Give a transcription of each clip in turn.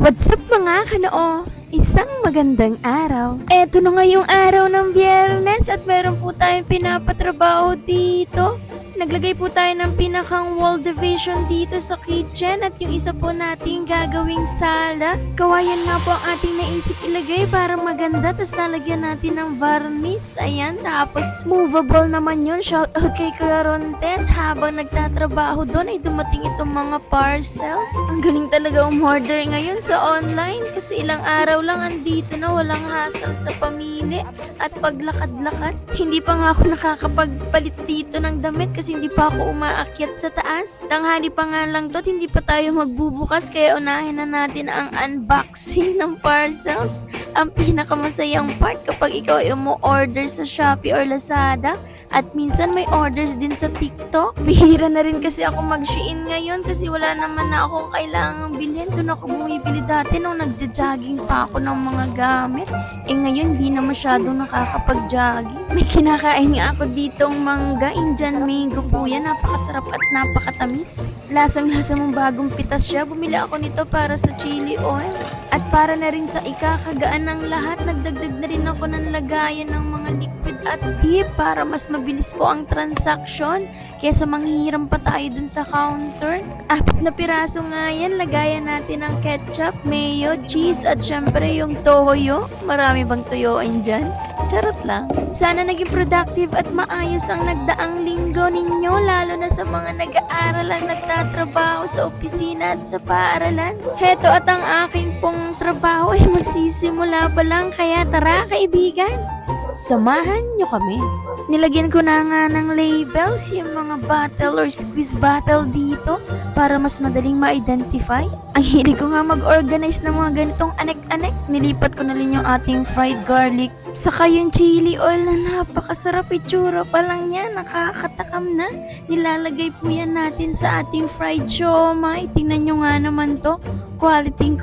What's up mga kanoo? Isang magandang araw. Eto na ngayong araw ng Biyernes at meron po tayong pinapatrabaho dito. Naglagay po tayo ng pinakang wall division dito sa kitchen at yung isa po nating gagawing sala. Kawayan nga po ang ating naisip ilagay para maganda. Tapos lalagyan natin ng varnish. Ayan, tapos movable naman yun. Shout out kay Kuya Rontet. Habang nagtatrabaho doon ay dumating itong mga parcels. Ang galing talaga umorder ngayon sa online kasi ilang araw lang andito na, walang hassle sa pamili at paglakad-lakad. Hindi pa nga ako nakakapagpalit dito ng damit kasi hindi pa ako umaakyat sa taas. Tanghali pa nga lang to, hindi pa tayo magbubukas kaya unahin na natin ang unboxing ng parcels. Ang pinakamasayang part kapag ikaw ay umu-order sa Shopee or Lazada at minsan may orders din sa TikTok. Bihira na rin kasi ako mag-Shein ngayon kasi wala naman na akong kailangang bilhin. Doon ako bumibili dati nung nagja-jogging pa ako ng mga gamit. Ngayon di na masyadong nakakapag-jogging. May kinakain nga ako ditong mangga, Indian mango po yan. Napakasarap at napakatamis. Lasang-lasa mong bagong pitas siya. Bumili ako nito para sa chili oil. At para na rin sa ikakagaan ng lahat, nagdagdag na rin ako ng lagayan ng mga liquid at dip para mas mabilis po ang transaction kaysa manghihiram pa tayo dun sa counter. 4 na piraso nga yan. Lagayan natin ng ketchup, mayo, cheese at syempre yung toyo. Marami bang toyoin dyan? Charot lang. Sana naging productive at maayos ang nagdaang linggo ninyo, lalo na sa mga nag-aaral at nagtatrabaho sa opisina at sa paaralan. Heto at ang aking pong trabaho ay magsisimula pa lang, kaya tara kaibigan, samahan nyo kami. Nilagyan ko na nga ng labels yung mga bottle or squeeze bottle dito para mas madaling ma-identify. Ang hilig ko nga mag-organize ng mga ganitong anek-anek. Nilipat ko na rin yung ating fried garlic. Saka yung chili oil na napakasarap, itsura pa lang yan. Nakakatakam na. Nilalagay po yan natin sa ating fried siomai. Tingnan nyo nga naman to. Quality.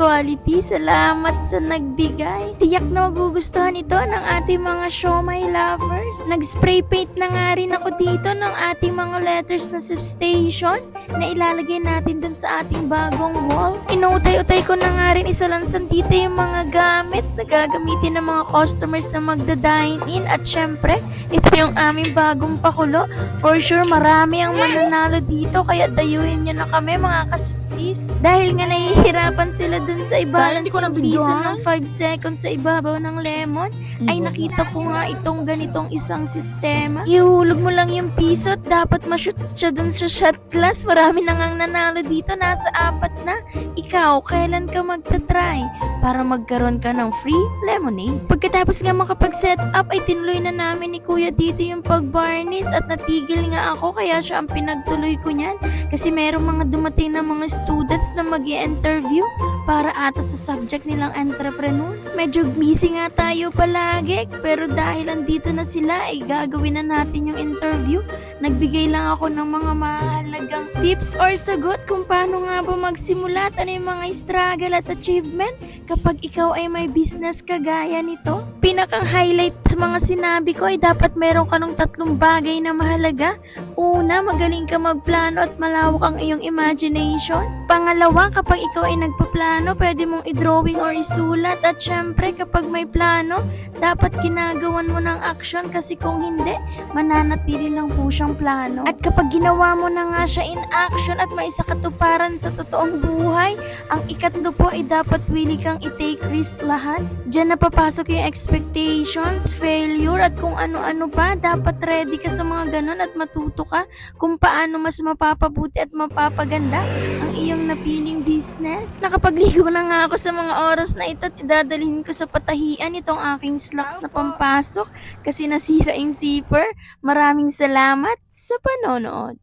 Salamat sa nagbigay. Tiyak na magugustuhan ito ng ating mga siomai lovers. Nag-spray paint na nga rin ako dito ng ating mga letters na substation na ilalagay natin dun sa ating bagong wall. Inuutay-utay ko na nga rin isalansan dito yung mga gamit na gagamitin ng mga customers na magda-dine-in. At syempre, ito yung aming bagong pakulo. For sure, marami ang mananalo dito kaya dayuhin nyo na kami mga kasipis. Dahil nga nahihirapan sila dun sa i-balance yung piso ng 5 seconds sa ibabaw ng lemon, ay nakita ko nga itong ganitong isang sistema. Ihulog mo lang yung piso at dapat ma-shoot siya dun sa shot glass. Marami na ngang nanalo dito, nasa 4 na. Ikaw, kailan ka magta-try para magkaroon ka ng free lemonade? Pagkatapos nga makapag-set up ay tinuloy na namin ni Kuya dito yung pag-varnish at natigil nga ako kaya siya ang pinagtuloy ko niyan kasi merong mga dumating na mga students na mag-i-interview para ata sa subject nilang entrepreneur. Medyo busy nga tayo palagi pero dahil andito na sila ay gagawin na natin yung interview. Nagbigay lang ako ng mga mahalagang tips or sagot kung paano nga ba magsimula at ano yung mga struggle at achievement kapag ikaw ay may business kagaya nito. Pinakang highlight sa mga sinabi ko ay dapat meron ka ng 3 bagay na mahalaga. Una, magaling ka magplano at malawak ang iyong imagination. Pangalawa, kapag ikaw ay nagpaplano, pwede mong i-drawing or isulat. At syempre, kapag may plano, dapat ginagawan mo ng action kasi kung hindi, mananatili lang po siyang plano. At kapag ginawa mo na nga siya in action at may isakatuparan sa totoong buhay, ang ikatlo po ay dapat willing kang i-take risk lahat. Diyan na papasok yung expectations, failure at kung ano-ano pa. Dapat ready ka sa mga ganun at matuto ka kung paano mas mapapabuti at mapapaganda ang iyong napiling business. Nakapagligo na nga ako sa mga oras na ito at idadalhin ko sa patahian itong aking slacks na pampasok kasi nasira yung zipper. Maraming salamat sa panonood.